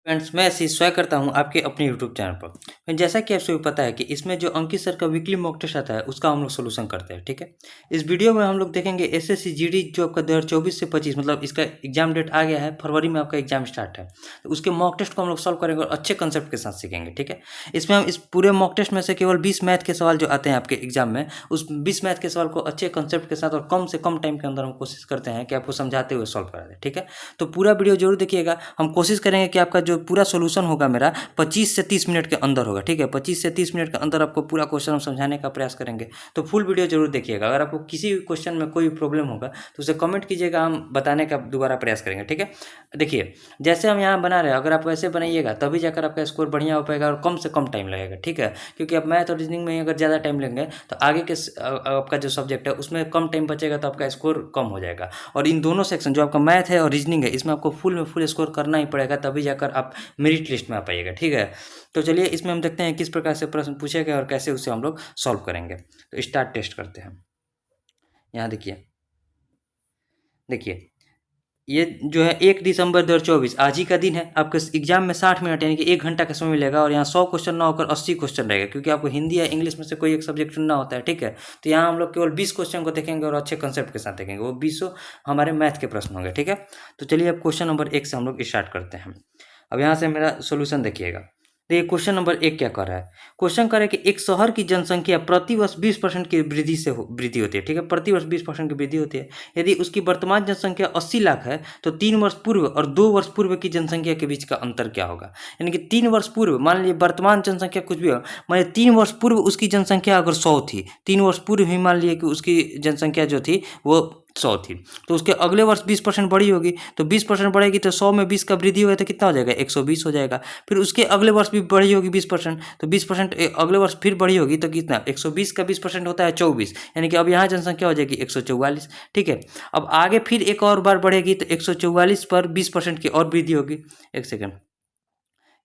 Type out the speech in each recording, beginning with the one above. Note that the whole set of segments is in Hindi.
फ्रेंड्स, मैं आशीष स्वागत करता हूं आपके अपने यूट्यूब चैनल पर। जैसा कि आप सभी पता है कि इसमें जो अंकित सर का वीकली मॉक टेस्ट आता है उसका हम लोग सोल्यूशन करते हैं। ठीक है, इस वीडियो में हम लोग देखेंगे एसएससी जीडी जो आपका 2024 से 25 मतलब इसका एग्जाम डेट आ गया है, फरवरी में आपका एग्जाम स्टार्ट है, तो उसके मॉक टेस्ट को हम लोग सॉल्व करेंगे और अच्छे कंसेप्ट के साथ सीखेंगे। ठीक है, इसमें हम इस पूरे मॉक टेस्ट में से केवल 20 मैथ के सवाल जो आते हैं आपके एग्जाम में, उस 20 मैथ के सवाल को अच्छे कंसेप्ट के साथ और कम से कम टाइम के अंदर हम कोशिश करते हैं कि आपको समझाते हुए सॉल्व करा दें। ठीक है, तो पूरा वीडियो जरूर देखिएगा। हम कोशिश करेंगे कि आपका जो पूरा सोल्यूशन होगा मेरा 25 से 30 मिनट के अंदर होगा। ठीक है, 25 से 30 मिनट के अंदर आपको पूरा क्वेश्चन हम समझाने का प्रयास करेंगे, तो फुल वीडियो जरूर देखिएगा। अगर आपको किसी भी क्वेश्चन में कोई प्रॉब्लम होगा तो उसे कमेंट कीजिएगा, हम बताने का दोबारा प्रयास करेंगे। ठीक है, देखिए जैसे हम यहाँ बना रहे हैं, अगर आप वैसे बनाइएगा तभी जाकर आपका स्कोर बढ़िया हो पाएगा और कम से कम टाइम लगेगा। ठीक है, क्योंकि आप मैथ और रीजनिंग में अगर ज़्यादा टाइम लेंगे तो आगे के आपका जो सब्जेक्ट है उसमें कम टाइम बचेगा, तो आपका स्कोर कम हो जाएगा। और इन दोनों सेक्शन जो आपका मैथ है और रीजनिंग है, इसमें आपको फुल में फुल स्कोर करना ही पड़ेगा, तभी जाकर आप मेरिट लिस्ट में आ पाइएगा। ठीक है, तो चलिए इसमें हम देखते हैं किस प्रकार से प्रश्न पूछे गए और कैसे उसे हम लोग सॉल्व करेंगे। तो स्टार्ट टेस्ट करते हैं। यहाँ देखिए, देखिए ये जो है 1 दिसंबर 2024 आज ही का दिन है। आपके एग्जाम में 60 मिनट यानी कि 1 घंटा का समय मिलेगा और यहाँ 100 क्वेश्चन ना होकर 80 क्वेश्चन रहेगा, क्योंकि आपको हिंदी या इंग्लिश में से कोई एक सब्जेक्ट चुनना होता है। ठीक है, तो यहाँ हम लोग केवल 20 क्वेश्चन को देखेंगे और अच्छे कंसेप्ट के साथ देखेंगे, वो 20 हमारे मैथ के प्रश्न होंगे। ठीक है, तो चलिए अब क्वेश्चन नंबर 1 से हम लोग स्टार्ट करते हैं। अब यहाँ से मेरा सोल्यूशन देखिएगा। देखिए क्वेश्चन नंबर 1 क्या कर रहा है। क्वेश्चन कर रहा है कि एक शहर की जनसंख्या प्रति वर्ष 20% की वृद्धि होती है। ठीक है, प्रति वर्ष 20% की वृद्धि होती है। यदि उसकी वर्तमान जनसंख्या 80 लाख है तो 3 वर्ष पूर्व और 2 वर्ष पूर्व की जनसंख्या के बीच का अंतर क्या होगा। यानी कि 3 वर्ष पूर्व, मान लीजिए वर्तमान जनसंख्या कुछ भी हो, मान लीजिए 3 वर्ष पूर्व उसकी जनसंख्या अगर 100 थी, 3 वर्ष पूर्व ही मान लीजिए कि उसकी जनसंख्या जो थी वो 100 थी, तो उसके अगले वर्ष 20% बढ़ी होगी, तो 20% बढ़ेगी तो 100 में 20 का वृद्धि होगा तो कितना हो जाएगा, 120 हो जाएगा। फिर उसके अगले वर्ष भी बढ़ी होगी 20%, तो 20% अगले वर्ष फिर बढ़ी होगी तो कितना, 120 का 20% होता है 24, यानी कि अब यहाँ जनसंख्या हो जाएगी 144। ठीक है, अब आगे फिर एक और बार बढ़ेगी तो 144 पर 20% की और वृद्धि होगी। एक सेकेंड,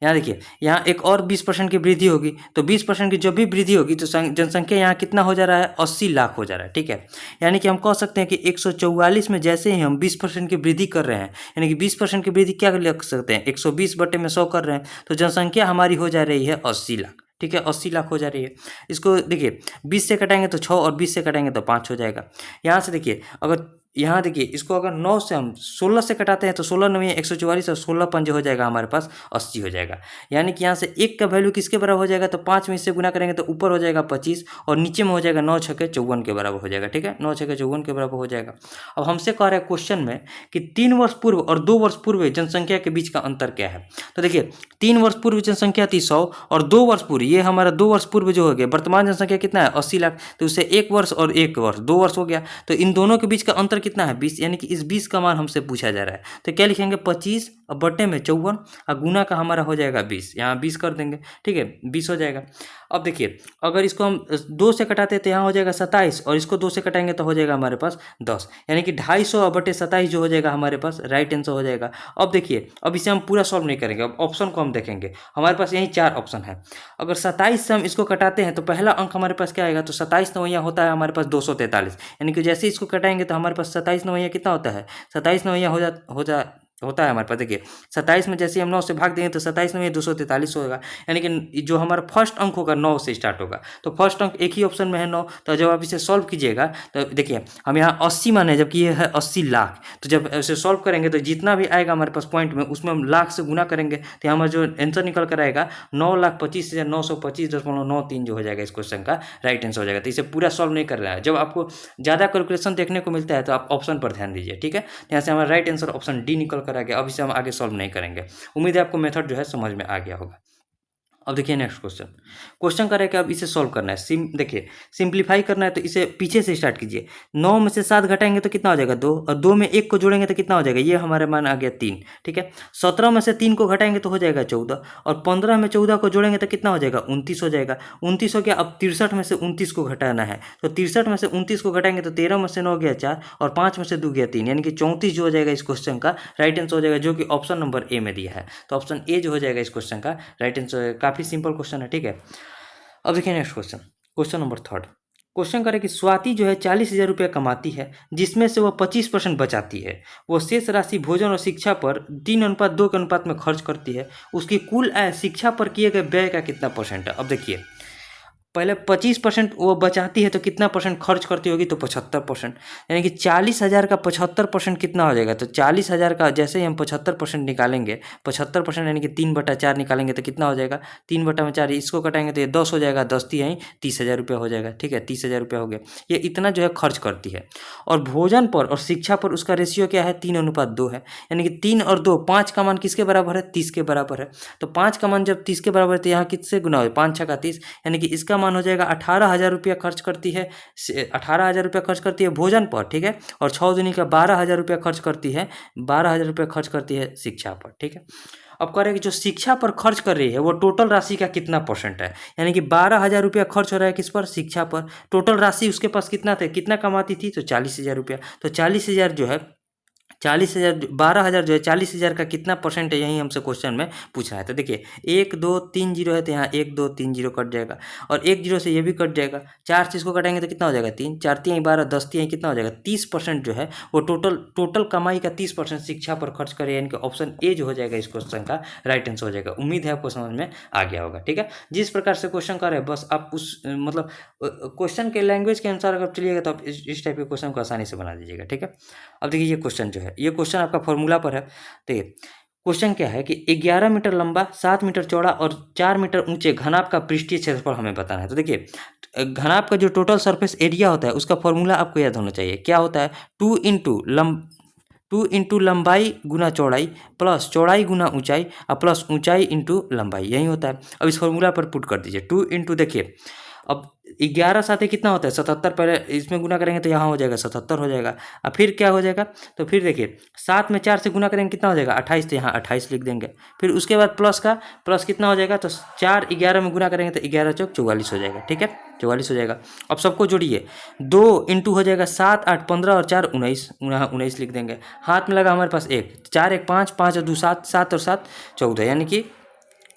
यहाँ देखिए, यहाँ एक और 20% की वृद्धि होगी, तो 20% की जब भी वृद्धि होगी तो जनसंख्या यहाँ कितना हो जा रहा है, 80 लाख हो जा रहा है। ठीक है, यानी कि हम कह सकते हैं कि 144 में जैसे ही हम 20% की वृद्धि कर रहे हैं, यानी कि 20% की वृद्धि क्या लिख सकते हैं, 120 बटे में 100 कर रहे हैं, तो जनसंख्या हमारी हो जा रही है 80 लाख। ठीक है, 80 लाख हो जा रही है। इसको देखिए 20 से कटाएंगे तो 6 और 20 से कटाएंगे तो 5 हो जाएगा। यहाँ से देखिए, अगर यहाँ देखिए इसको अगर 9 से हम 16 से कटाते हैं तो 16 9 144 और 16 पंजे हो जाएगा हमारे पास 80 हो जाएगा। यानी कि यहाँ से 1 का वैल्यू किसके बराबर हो जाएगा, तो 5 में इससे गुना करेंगे तो ऊपर हो जाएगा 25 और नीचे में हो जाएगा 9 छक्के 54 के बराबर हो जाएगा। ठीक है, 9 छक्के 54 के बराबर हो जाएगा। अब हमसे कह रहा है क्वेश्चन में कि 3 वर्ष पूर्व और 2 वर्ष पूर्व जनसंख्या के बीच का अंतर क्या है। तो देखिए 3 वर्ष पूर्व जनसंख्या थी 100 और 2 वर्ष पूर्व, ये हमारा 2 वर्ष पूर्व जो हो गया, वर्तमान जनसंख्या कितना है 80 लाख, तो उससे 1 वर्ष और 1 वर्ष 2 वर्ष हो गया, तो इन दोनों के बीच का अंतर कितना है 20, यानी कि इस 20 का मान हमसे पूछा जा रहा है। तो क्या लिखेंगे 25 और बटे में 54 और गुना का हमारा हो जाएगा 20, यहाँ 20 कर देंगे। ठीक है, 20 हो जाएगा। अब देखिए अगर इसको हम 2 से कटाते हैं तो यहाँ हो जाएगा 27 और इसको 2 से कटाएंगे तो हो जाएगा हमारे पास 10, यानी कि 250 बटे 27 जो हो जाएगा हमारे पास राइट आंसर हो जाएगा। अब देखिए, अब इसे हम पूरा सॉल्व नहीं करेंगे, अब ऑप्शन को हम देखेंगे। हमारे पास यही 4 ऑप्शन है। अगर 27 से हम इसको कटाते हैं तो पहला अंक हमारे पास क्या आएगा, तो 27 नवैया होता है हमारे पास 243, यानी कि जैसे इसको कटाएंगे तो हमारे पास 27 नवैया कितना होता है, 27 नवैया होता है हमारे पास। देखिए 27 में जैसे हम 9 से भाग देंगे तो 27 में 243 होगा, यानी कि जो हमारा फर्स्ट अंक होगा 9 से स्टार्ट होगा, तो फर्स्ट अंक एक ही ऑप्शन में है 9। तो जब आप इसे सॉल्व कीजिएगा तो देखिए हम यहाँ 80 माने जबकि ये है 80 लाख, तो जब इसे सॉल्व करेंगे तो जितना भी आएगा हमारे पास पॉइंट में उसमें हम लाख से गुना करेंगे तो हमारा जो आंसर निकल कर आएगा 9,25,925.93 जो हो जाएगा इस क्वेश्चन का राइट आंसर हो जाएगा। तो इसे पूरा सॉल्व नहीं कर रहा है। जब आपको ज़्यादा कैलकुलेशन देखने को मिलता है तो आप ऑप्शन पर ध्यान दीजिए। ठीक है, यहाँ से हमारा राइट आंसर ऑप्शन डी निकल कर आ गया। अब इसे हम आगे सॉल्व नहीं करेंगे। उम्मीद है आपको मेथड जो है समझ में आ गया होगा। अब देखिए नेक्स्ट क्वेश्चन, क्वेश्चन करें कि अब इसे सॉल्व करना है। देखिए सिंप्लीफाई करना है तो इसे पीछे से स्टार्ट कीजिए। 9 में से 7 घटाएंगे तो कितना हो जाएगा 2, और 2 में 1 को जोड़ेंगे तो कितना हो जाएगा, ये हमारे मान आ गया 3। ठीक है, 17 में से 3 को घटाएंगे तो हो जाएगा 14, और 15 में 14 को जोड़ेंगे तो कितना हो जाएगा 29 हो जाएगा। 29 हो गया। अब 63 में से 29 को घटाना है, तो 63 में से 29 को घटाएंगे तो 13 में से 9 गया 4 और 5 में से 2 गया 3, यानी कि 34 जो हो जाएगा इस क्वेश्चन का राइट आंसर हो जाएगा, जो कि ऑप्शन नंबर ए में दिया है। तो ऑप्शन ए जो हो जाएगा इस क्वेश्चन का राइट आंसर। काफ़ी सिंपल क्वेश्चन है। ठीक है, अब देखिए next question, question number 3। Question करें कि स्वाति जो है 40,000 रुपया कमाती है, जिसमें से वह 25% बचाती है। वो शेष राशि भोजन और शिक्षा पर 3:2 के अनुपात में खर्च करती है। उसकी कुल आय शिक्षा पर किए गए व्यय का कितना परसेंट है? अब देखिए, पहले 25% वो बचाती है तो कितना परसेंट खर्च करती होगी? तो 75%। यानी कि 40,000 का 75% कितना हो जाएगा? तो 40,000 का जैसे ही हम 75% निकालेंगे, 75% यानी कि 3/4 निकालेंगे तो कितना हो जाएगा? 3/4, इसको कटाएंगे तो ये 10 हो जाएगा, 10 ती यहीं 30,000 रुपया हो जाएगा। ठीक है, 30,000 रुपया हो गया। ये इतना जो है खर्च करती है। और भोजन पर और शिक्षा पर उसका रेशियो क्या है? 3:2 है। यानी कि 3 और 2, 5 का मान किसके बराबर है? 30 के बराबर है। तो 5 का मान जब 30 के बराबर है तो यहाँ किससे गुना हो? 5 6 का 30, यानी कि इसका मान हो जाएगा 18,000 रुपया खर्च करती है। 18,000 रुपया खर्च करती है भोजन पर, ठीक है। और 6 दूनी का 12,000 रुपया खर्च करती है, 12,000 रुपया खर्च करती है शिक्षा पर, ठीक है। अब कह रहे हैं कि जो शिक्षा पर खर्च कर रही है वो टोटल राशि का कितना परसेंट है? यानी कि 12,000 रुपया खर्च हो रहा है किस पर? शिक्षा पर। टोटल राशि उसके पास कितना था, कितना कमाती थी? तो 40,000 रुपया। तो 40,000 जो है 40,000, 12,000 जो है 40,000 का कितना परसेंट है, यही हमसे क्वेश्चन में पूछ रहा है। तो देखिए 1 2 3 जीरो है तो यहाँ 1 2 3 जीरो कट जाएगा, और 1 जीरो से ये भी कट जाएगा। 4 से इसको कटाएंगे तो कितना हो जाएगा? 3 4 3 12, 10 3 कितना हो जाएगा? 30% जो है वो टोटल कमाई का 30% शिक्षा पर खर्च करे, यानी कि ऑप्शन ए जो हो जाएगा इस क्वेश्चन का राइट आंसर हो जाएगा। उम्मीद है आपको समझ में आ गया होगा, ठीक है। जिस प्रकार से क्वेश्चन कर रहे हैं बस आप उस मतलब क्वेश्चन के लैंग्वेज के अनुसार अगर चलिएगा तो आप इस टाइप के क्वेश्चन को आसानी से बना दीजिएगा, ठीक है। अब देखिए ये क्वेश्चन जो है, ये क्वेश्चन आपका फॉर्मूला पर है। देखिए क्वेश्चन क्या है कि 11 मीटर लंबा, 7 मीटर चौड़ा और 4 मीटर ऊंचे घनाभ का पृष्ठीय क्षेत्रफल हमें बताना है। तो देखिए घनाभ का जो टोटल सरफेस एरिया होता है उसका फॉर्मूला आपको याद होना चाहिए। क्या होता है? 2 इंटू लंबाई गुना चौड़ाई प्लस चौड़ाई गुना ऊंचाई और प्लस ऊंचाई इंटू लंबाई, यही होता है। अब इस फॉर्मूला पर पुट कर दीजिए। 2 इंटू, देखिए अब 11 साथे कितना होता है? 77। पहले इसमें गुना करेंगे तो यहाँ हो जाएगा 77 हो जाएगा। अब फिर क्या हो जाएगा? तो फिर देखिए 7 में 4 से गुना करेंगे कितना हो जाएगा? 28, तो यहाँ 28 लिख देंगे। फिर उसके बाद प्लस कितना हो जाएगा? तो 4 11 में गुना करेंगे तो 11 चौक 44 हो जाएगा, ठीक है। 44 हो जाएगा। अब सबको जोड़िए, 2 इंटू हो जाएगा 7 8 15 और 4 19, यहाँ 19 लिख देंगे। हाथ में लगा हमारे पास 1, 4 1 5, 5 और 2 7, 7 और 7 14, यानी कि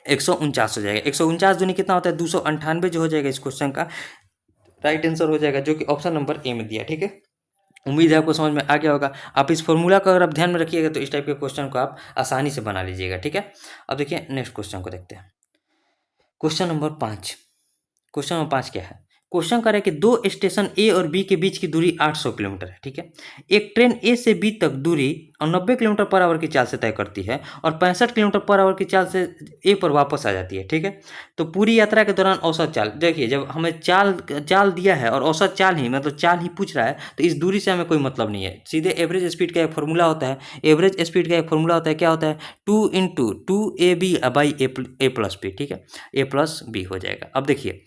149 हो जाएगा। 149 दूनी कितना होता है? 298 जो हो जाएगा इस क्वेश्चन का राइट आंसर हो जाएगा, जो कि ऑप्शन नंबर ए में दिया, ठीक है। उम्मीद है आपको समझ में आ गया होगा। आप इस फॉर्मूला को अगर आप ध्यान में रखिएगा तो इस टाइप के क्वेश्चन को आप आसानी से बना लीजिएगा, ठीक है। अब देखिए नेक्स्ट क्वेश्चन को देखते हैं। Question number 5। क्वेश्चन नंबर 5 क्या है? क्वेश्चन कर रहा है कि दो स्टेशन ए और बी के बीच की दूरी 800 किलोमीटर है, ठीक है। एक ट्रेन ए से बी तक दूरी 90 किलोमीटर पर आवर की चाल से तय करती है और 65 किलोमीटर पर आवर की चाल से ए पर वापस आ जाती है, ठीक है। तो पूरी यात्रा के दौरान औसत चाल, देखिए जब हमें चाल दिया है और औसत चाल ही मतलब चाल ही पूछ रहा है तो इस दूरी से हमें कोई मतलब नहीं है। सीधे एवरेज स्पीड का एक फॉर्मूला होता है, एवरेज स्पीड का एक फॉर्मूला होता है, क्या होता है? 2 into 2ab by a plus b, ठीक है। ए प्लस बी हो जाएगा। अब देखिए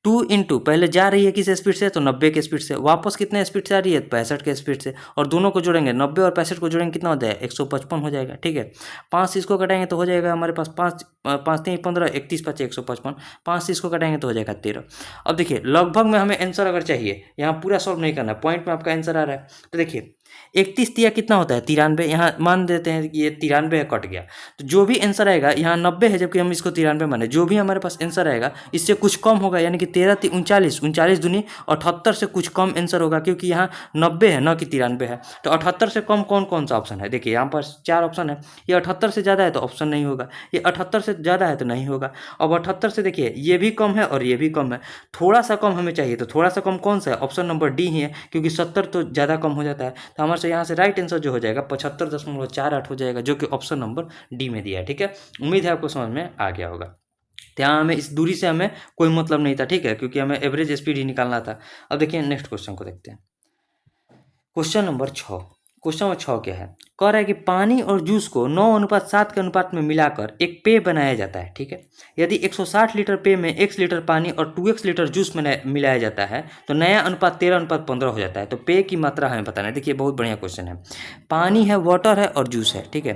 2 इंटू पहले जा रही है किस स्पीड से? तो 90 के स्पीड से। वापस कितने स्पीड से आ रही है? 65 के स्पीड से। और दोनों को जोड़ेंगे, 90 और 65 को जोड़ेंगे कितना होता है? 155 हो जाएगा, ठीक है। 5 से इसको कटाएंगे तो हो जाएगा हमारे पास 5 5 3 15, 31 5 155। 5 से इसको कटाएंगे तो हो जाएगा 13। अब देखिए लगभग में हमें आंसर अगर चाहिए, यहाँ पूरा सॉल्व नहीं करना, पॉइंट में आपका आंसर आ रहा है। तो देखिए 31 तिया कितना होता है? 93। यहाँ मान देते हैं कि ये 93 है, कट गया। तो जो भी आंसर आएगा, यहाँ 90 है जबकि हम इसको 93 माने, जो भी हमारे पास आंसर आएगा इससे कुछ कम होगा, यानी कि 13 3 39, 39 दूनी 78 से कुछ कम आंसर होगा, क्योंकि यहाँ 90 है न कि 93 है। तो 78 से कम कौन कौन सा ऑप्शन है? देखिए यहाँ पर 4 ऑप्शन है। ये 78 से ज़्यादा है तो ऑप्शन नहीं होगा, ये 78 से ज़्यादा है तो नहीं होगा। अब 78 से देखिए ये भी कम है और ये भी कम है, थोड़ा सा कम हमें चाहिए। तो थोड़ा सा कम कौन सा है? ऑप्शन नंबर डी ही है, क्योंकि 70 तो ज़्यादा कम हो जाता है। तो हमारे से यहाँ से राइट आंसर जो हो जाएगा 75.48 हो जाएगा, जो कि ऑप्शन नंबर डी में दिया है, ठीक है। उम्मीद है आपको समझ में आ गया होगा। तो यहाँ हमें इस दूरी से हमें कोई मतलब नहीं था, ठीक है, क्योंकि हमें एवरेज स्पीड ही निकालना था। अब देखिए नेक्स्ट क्वेश्चन को देखते हैं। Question number 6। क्वेश्चन नंबर 6 क्या है? कह रहा है कि पानी और जूस को 9:7 के अनुपात में मिलाकर एक पेय बनाया जाता है, ठीक है। यदि 160 लीटर पेय में x लीटर पानी और 2x लीटर जूस में मिलाया जाता है तो नया अनुपात 13:15 हो जाता है। तो पेय की मात्रा हमें बताना है। देखिए बहुत बढ़िया क्वेश्चन है। पानी है, वाटर है और जूस है, ठीक है।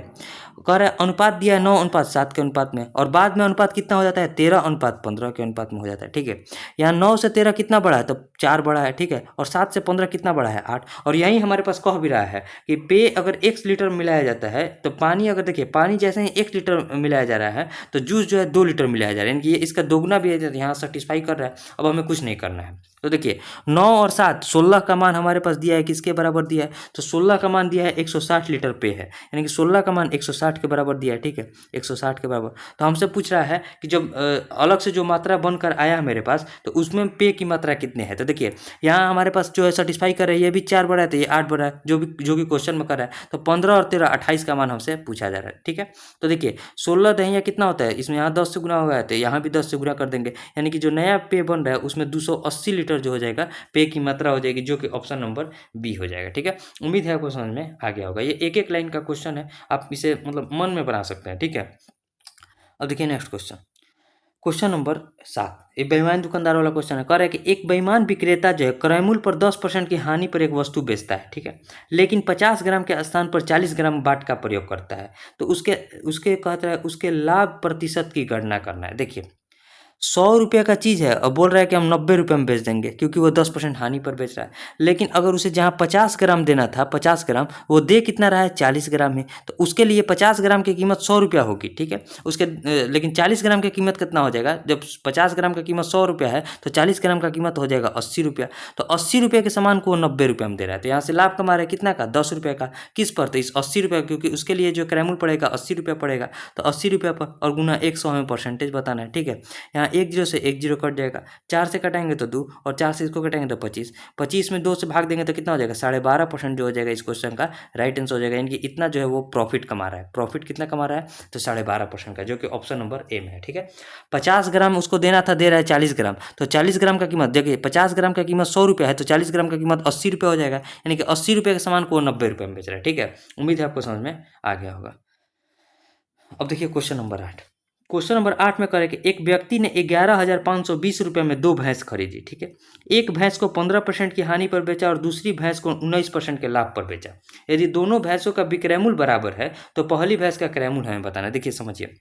कह रहा है अनुपात दिया है 9:7 के अनुपात में, और बाद में अनुपात कितना हो जाता है? 13:15 के अनुपात में हो जाता है, ठीक है। यहाँ 9 से 13 कितना बड़ा है? तो 4 बड़ा है, ठीक है। और 7 से 15 कितना बड़ा है? 8। और यही हमारे पास कह भी रहा है कि पेय अगर 1 लीटर मिलाया जाता है तो पानी, अगर देखिए पानी जैसे ही 1 लीटर मिलाया जा रहा है तो जूस जो है 2 लीटर मिलाया जा रहा है, यानी कि ये इसका दोगुना भी है, यहाँ सेटिस्फाई कर रहा है। अब हमें कुछ नहीं करना है। तो देखिए 9 और 7, 16 का मान हमारे पास दिया है, किसके बराबर दिया है, तो 16 का मान दिया है 160 लीटर पे है, यानी कि 16 का मान 160 के बराबर दिया है, ठीक है, 160 के बराबर। तो हमसे पूछ रहा है कि जब अलग से जो मात्रा बनकर आया है मेरे पास, तो उसमें पे की मात्रा कितने है। तो देखिए यहाँ हमारे पास जो है सेटिस्फाई कर रहा है, ये भी 4 बड़ा है तो ये 8 बड़ा है, जो कि क्वेश्चन में कर रहा है। तो 15 और 13 28 का मान हमसे पूछा जा रहा है, ठीक है। तो देखिए 16 दहिया कितना होता है, इसमें यहाँ 10 से गुना हुआ है तो यहाँ भी 10 से गुना कर देंगे, यानी कि जो नया पे बन रहा है उसमें 280 लीटर जो हो जाएगा पे की मात्रा हो जाएगी, जो कि ऑप्शन नंबर बी हो जाएगा, ठीक है। उम्मीद है आपको समझ में आ गया होगा। ये एक एक लाइन का क्वेश्चन है, आप इसे मतलब मन में बना सकते हैं, ठीक है। अब देखिए नेक्स्ट क्वेश्चन, क्वेश्चन नंबर 7, ये बेईमान दुकानदार वाला क्वेश्चन है। कह रहा है कि एक बेईमान विक्रेता जो है क्रय मूल्य पर 10% की हानि पर एक वस्तु बेचता है, ठीक है, लेकिन 50 ग्राम के स्थान पर 40 ग्राम बाट का प्रयोग करता है। तो उसके उसके कहता है उसके लाभ प्रतिशत की गणना करना है। देखिए 100 रुपये का चीज़ है और बोल रहा है कि हम 90 रुपये में बेच देंगे, क्योंकि वो 10% हानि पर बेच रहा है। लेकिन अगर उसे जहाँ 50 ग्राम देना था, 50 ग्राम, वो दे कितना रहा है, 40 ग्राम ही। तो उसके लिए 50 ग्राम की कीमत 100 रुपया होगी, ठीक है। लेकिन 40 ग्राम की कीमत कितना हो जाएगा, जब 50 ग्राम का कीमत 100 रुपया है तो 40 ग्राम का कीमत हो जाएगा 80 रुपया। तो 80 रुपये के सामान को वो 90 रुपये में दे रहा है, तो यहाँ से लाभ कमा रहा है कितना का, 10 रुपये का। किस पर, तो इस 80 रुपये, क्योंकि उसके लिए जो क्रय मूल्य पड़ेगा 80 रुपया पड़ेगा, तो 80 रुपया पर और गुना 100 हमें परसेंटेज बताना है, ठीक है। यहाँ 1 जीरो से 1 जीरो कट जाएगा, 4 से कटाएंगे तो 2 और 4 से इसको कटाएंगे तो 25, 25 में 2 से भाग देंगे तो कितना हो जाएगा, 12.5% जो हो जाएगा इस क्वेश्चन का राइट आंसर हो जाएगा। यानी कि इतना जो है वो प्रॉफिट कमा रहा है। प्रॉफिट कितना कमा रहा है, तो 12.5% का, जो कि ऑप्शन नंबर ए में है, ठीक है। 50 ग्राम उसको देना था, दे रहा है 40 ग्राम, तो 40 ग्राम का कीमत देखिए, 50 ग्राम का कीमत 100 रुपया है तो 40 ग्राम का कीमत 80 रुपये हो जाएगा, यानी कि 80 रुपये के सामान को 90 रुपये में बेच रहा है, ठीक है। उम्मीद है आपको समझ में आ गया होगा। अब देखिए क्वेश्चन नंबर 8, क्वेश्चन नंबर 8 में करें कि एक व्यक्ति ने 11,520 रुपये में 2 भैंस खरीदी, ठीक है। एक भैंस को 15% की हानि पर बेचा और दूसरी भैंस को 19% के लाभ पर बेचा। यदि दोनों भैंसों का विक्रय मूल्य बराबर है तो पहली भैंस का क्रय मूल्य हमें बताना है। देखिए समझिए,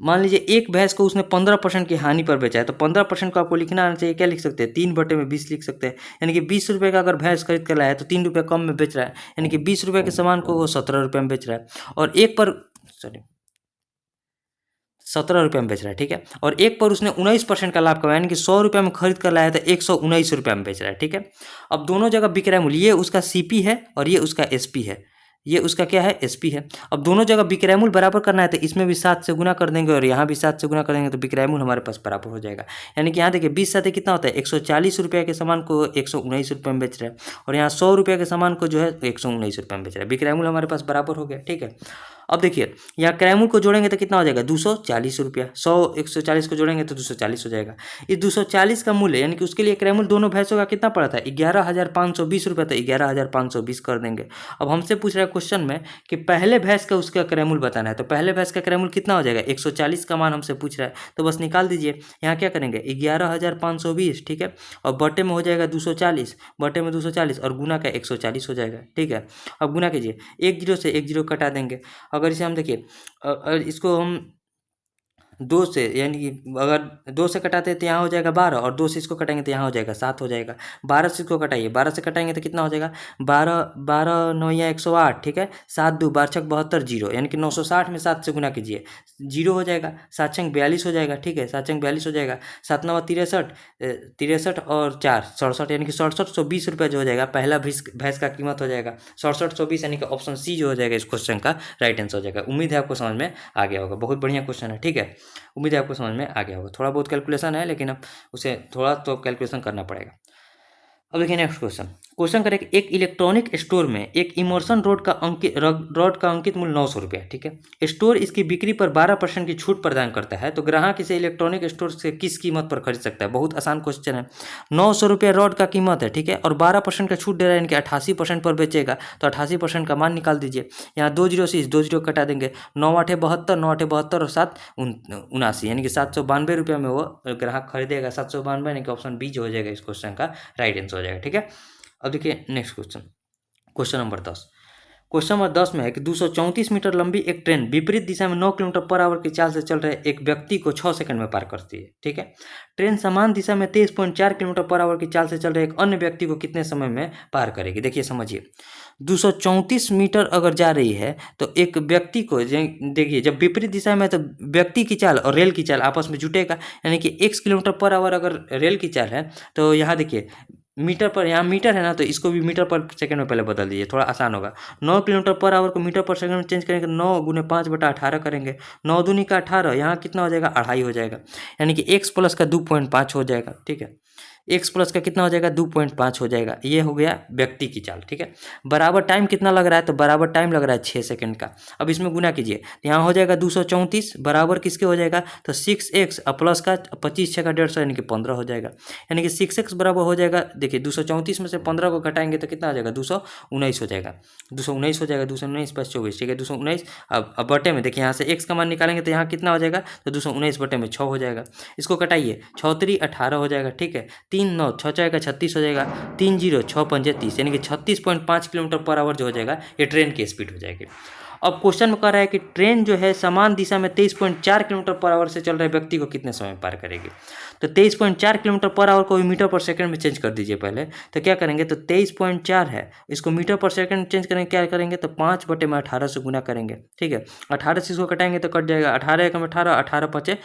मान लीजिए एक भैंस को उसने 15% की हानि पर बेचा है, तो 15% को आपको लिखना आना चाहिए, क्या लिख सकते हैं, 3/20 लिख सकते हैं। यानी कि 20 रुपये का अगर भैंस खरीद कर लाया है तो 3 रुपये कम में बेच रहा है, यानी कि 20 रुपये के सामान को वो 17 रुपये में बेच रहा है। और एक पर सॉरी 17 रुपये में बेच रहा है, ठीक है। और एक पर उसने 19% का लाभ कमाया, यानी कि 100 रुपये में खरीद कर लाया था, 119 रुपये में बेच रहा है, ठीक है। अब दोनों जगह बिक रहा है मूल्य, ये उसका सीपी है और ये उसका एसपी है, ये उसका क्या है, एसपी है। अब दोनों जगह विक्रय मूल्य बराबर करना है, तो इसमें भी 7 से गुना कर देंगे और यहाँ भी 7 से गुना कर देंगे, तो विक्रय मूल्य हमारे पास बराबर हो जाएगा। यानी कि यहाँ देखिए 20 साथ कितना होता है, 140 रुपये के सामान को 119 रुपये में बेच रहा है, और यहाँ 100 रुपये के सामान को जो है 119 रुपये में बेच रहा है। विक्रय मूल्य हमारे पास बराबर हो गया, ठीक है। अब देखिए यहाँ क्रय मूल्य को जोड़ेंगे तो कितना हो जाएगा, 240 रुपया, 140 को जोड़ेंगे तो 240 हो जाएगा। इस 240 का मूल्य, यानी कि उसके लिए क्रय मूल्य दोनों भैंसों का कितना पड़ा था, 11,520 रुपये, तो 11,520 कर देंगे। अब हमसे पूछ रहा है क्वेश्चन में कि पहले भैंस का उसका क्रय मूल्य बताना है, तो पहले भैंस का क्रय मूल्य कितना हो जाएगा, 140 का मान हमसे पूछ रहा है, तो बस निकाल दीजिए। यहाँ क्या करेंगे, 11,520, ठीक है, और बटे में हो जाएगा 240, बटे में 240 और गुना का 140 हो जाएगा, ठीक है। अब गुना कीजिए, 1 जीरो से 1 जीरो कटा देंगे। अगर इसे हम देखिए इसको हम 2 से, यानी कि अगर 2 से कटाते हैं तो यहाँ हो जाएगा 12, और 2 से इसको कटाएंगे तो यहाँ हो जाएगा 7 हो जाएगा। 12 से इसको कटाइए, 12 से कटाएंगे तो कितना हो जाएगा, 12 9 108, ठीक है, 7 2 12 6 72 जीरो, यानी कि 960 में 7 से गुना कीजिए, जीरो हो जाएगा, 7 6 42 हो जाएगा, ठीक है, 7 6 42 हो जाएगा, 7 9 63, 63 और 4 67, यानी कि 6720 रुपये जो हो जाएगा, पहला भैंस का कीमत हो जाएगा 6720, यानी कि ऑप्शन सी जो हो जाएगा इस क्वेश्चन का राइट आंसर हो जाएगा। उम्मीद है आपको समझ में आ गया होगा, बहुत बढ़िया क्वेश्चन है, ठीक है। उम्मीद है आपको समझ में आ गया होगा। थोड़ा बहुत कैलकुलेशन है, लेकिन अब उसे थोड़ा तो कैलकुलेशन करना पड़ेगा। अब देखिए नेक्स्ट क्वेश्चन, क्वेश्चन करें कि एक इलेक्ट्रॉनिक स्टोर में एक इमर्सन रॉड का अंकित मूल्य 900 रुपये, ठीक है। स्टोर इसकी बिक्री पर 12% की छूट प्रदान करता है, तो ग्राहक इसे इलेक्ट्रॉनिक स्टोर से किस कीमत पर खरीद सकता है। बहुत आसान क्वेश्चन है। 900 रुपये रॉड का कीमत है, ठीक है, और 12% का छूट दे रहा है, यानी कि 88% पर बेचेगा, तो 88% का मान निकाल दीजिए। यहाँ 2 जीरो से 2 जीरो कटा देंगे, 9 8 72, 9 8 72 और 7 79, यानी कि 792 रुपये में वो ग्राहक खरीदेगा, 792, यानी कि ऑप्शन बी जो हो जाएगा इस क्वेश्चन का राइट आंसर हो जाएगा, ठीक है। अब देखिए next question, question number 10, question number 10 में है कि 234 मीटर लंबी एक ट्रेन विपरीत दिशा में 9 किलोमीटर पर आवर की चाल से चल रहे एक व्यक्ति को 6 सेकंड में पार करती है। ठीक है, ट्रेन समान दिशा में 23.4 किलोमीटर पर आवर की चाल से चल रहे एक अन्य व्यक्ति को कितने समय में पार करेगी। देखिए समझिए, 234 मीटर अगर जा रही है तो एक व्यक्ति को देखिए, जब विपरीत दिशा में तो व्यक्ति की चाल और रेल की चाल आपस में जुटेगा, यानी कि x किलोमीटर पर आवर अगर रेल की चाल है तो यहाँ देखिए मीटर पर, यहाँ मीटर है ना, तो इसको भी मीटर पर सेकंड में पहले बदल दीजिए, थोड़ा आसान होगा। 9 किलोमीटर पर आवर को मीटर पर सेकंड में चेंज करेंगे, 9 गुने 5/18 करेंगे, 9 दूनी का 18, यहाँ कितना हो जाएगा, 2.5 हो जाएगा, यानी कि x प्लस का 2.5 हो जाएगा। ठीक है, x प्लस का कितना हो जाएगा, 2.5 हो जाएगा। ये हो गया व्यक्ति की चाल। ठीक है, बराबर टाइम कितना लग रहा है, तो बराबर टाइम लग रहा है 6 सेकंड का। अब इसमें गुना कीजिए, तो यहाँ हो जाएगा 234 बराबर किसके हो जाएगा, तो 6x प्लस का 25 6 का 150, यानी कि 15 हो जाएगा, यानी कि 6x बराबर हो जाएगा। देखिए 234 में से 15 को घटाएंगे तो कितना हो जाएगा, 219 हो जाएगा, 219 हो जाएगा, 219 + 24। ठीक है, 219। अब बटे में देखिए, यहाँ से x का मान निकालेंगे तो यहाँ कितना हो जाएगा, तो 219 बटे में 6 हो जाएगा। इसको कटाइए, 6 3 18 हो जाएगा। ठीक है, 3 9 6 4 36 हो जाएगा, 3 0 6 5 30, यानी कि 36.5 किलोमीटर पर आवर जो हो जाएगा, ये ट्रेन की स्पीड हो जाएगी। अब क्वेश्चन में कह रहा है कि ट्रेन जो है समान दिशा में 23.4 किलोमीटर पर आवर से चल रहे व्यक्ति को कितने समय में पार करेगी। तो 23.4 किलोमीटर पर आवर को मीटर पर सेकंड में चेंज कर दीजिए पहले। तो क्या करेंगे, तो 23.4 है, इसको मीटर पर सेकंड चेंज करेंगे, क्या करेंगे, तो 5/18 से गुना करेंगे। ठीक है, 18 से इसको कटाएंगे तो कट जाएगा, 18 एकम 18, 18 पचे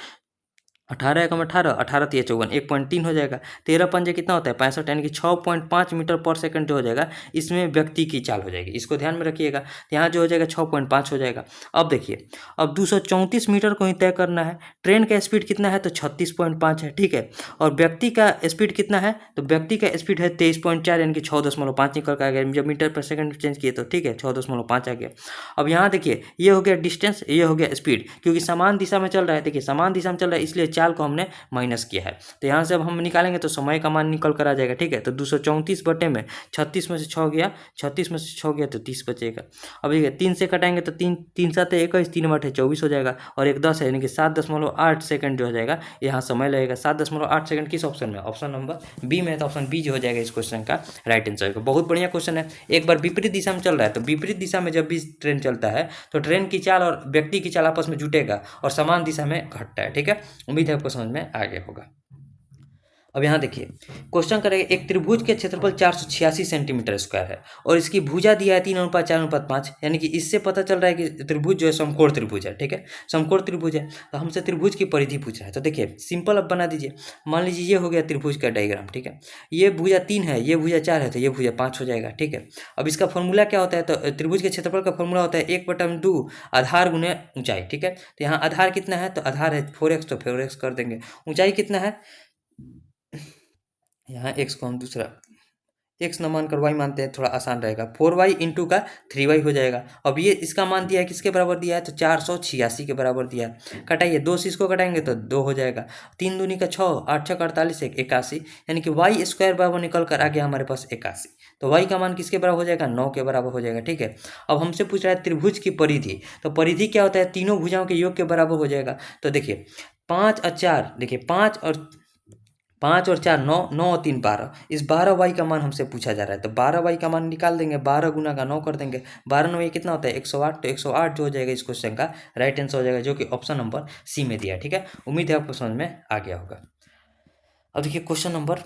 18 एकम 18, 18 तिया 54, 1.3 हो जाएगा, 13 पंजे कितना होता है, 65, यानी कि 6.5 मीटर पर सेकंड जो हो जाएगा, इसमें व्यक्ति की चाल हो जाएगी। इसको ध्यान में रखिएगा, यहाँ जो हो जाएगा 6.5 हो जाएगा। अब देखिए, अब 234 मीटर को ही तय करना है, ट्रेन का स्पीड कितना है, तो 36.5 है। ठीक है, और व्यक्ति का स्पीड कितना है, तो व्यक्ति का स्पीड है 23.4, यानी कि 6.5 निकल कर आ गया, जब मीटर पर सेकंड चेंज किए तो। ठीक है, 6.5 आ गया। अब यहाँ देखिए, ये हो गया डिस्टेंस, ये हो गया स्पीड, क्योंकि समान दिशा में चल रहा है। देखिए समान दिशा में चल रहा है, इसलिए चाल को हमने माइनस किया है। तो यहाँ से अब हम निकालेंगे तो समय का मान निकल कर आ जाएगा। ठीक है, तो 234 बटे में 36 में से 6 गया, 36 में से 6 गया तो 30 बचेगा। अब देखिए 3 से कटाएंगे तो 3 3 7 21, 3 8 24 हो जाएगा, और एक 10 है, यानी कि 7.8 सेकंड जो हो जाएगा, यहाँ समय लगेगा 7.8 सेकंड। किस ऑप्शन में, ऑप्शन नंबर बी में, तो ऑप्शन बी जो हो जाएगा इस क्वेश्चन का राइट आंसर होगा। बहुत बढ़िया क्वेश्चन है। एक बार विपरीत दिशा में चल रहा है, तो विपरीत दिशा में जब भी ट्रेन चलता है तो ट्रेन की चाल और व्यक्ति की चाल आपस में जुटेगा और समान दिशा में घटता है। ठीक है, उम्मीद है आपको समझ में आ गया होगा। अब यहाँ देखिए, क्वेश्चन करेंगे, एक त्रिभुज के क्षेत्रफल 486 सेंटीमीटर स्क्वायर है और इसकी भुजा दिया है 3:4:5, यानी कि इससे पता चल रहा है कि त्रिभुज जो है समकोण त्रिभुज है। ठीक है, समकोण त्रिभुज है, तो हमसे त्रिभुज की परिधि पूछ रहा है। तो देखिए सिंपल अब बना दीजिए, मान लीजिए ये हो गया त्रिभुज का डायग्राम। ठीक है, ये भुजा 3 है, ये भुजा 4 है, तो ये भुजा 5 हो जाएगा। ठीक है, अब इसका फॉर्मूला क्या होता है, तो त्रिभुज के क्षेत्रफल का फॉर्मूला होता है 1/2 आधार गुने ऊंचाई। ठीक है, तो यहाँ आधार कितना है, तो आधार है 4x, तो 4x कर देंगे। ऊंचाई कितना है, यहाँ x को हम दूसरा x न मानकर y मानते हैं, थोड़ा आसान रहेगा, 4y इंटू का 3y हो जाएगा। अब ये इसका मान दिया है, किसके बराबर दिया है, तो 486 के बराबर दिया है। कटाइए, 2 से इसको कटाएंगे तो 2 हो जाएगा, 3 दूनी का 6, 8 6 48, 81, यानी कि y स्क्वायर बराबर निकल कर आ गया हमारे पास 81। तो y का मान किसके बराबर हो जाएगा, 9 के बराबर हो जाएगा। ठीक है, अब हमसे पूछ रहा है त्रिभुज की परिधि, तो परिधि क्या होता है, तीनों भुजाओं के योग के बराबर हो जाएगा। तो देखिए 5 और 4, देखिए 5 और 4 9, 9 और 3 12, इस 12y का मान हमसे पूछा जा रहा है। तो 12y का मान निकाल देंगे, 12 गुना का 9 कर देंगे, 12 9 ये कितना होता है, 108। तो 108 जो हो जाएगा इस क्वेश्चन का राइट आंसर हो जाएगा, जो कि ऑप्शन नंबर सी में दिया है। ठीक है, उम्मीद है आपको समझ में आ गया होगा। अब देखिए क्वेश्चन नंबर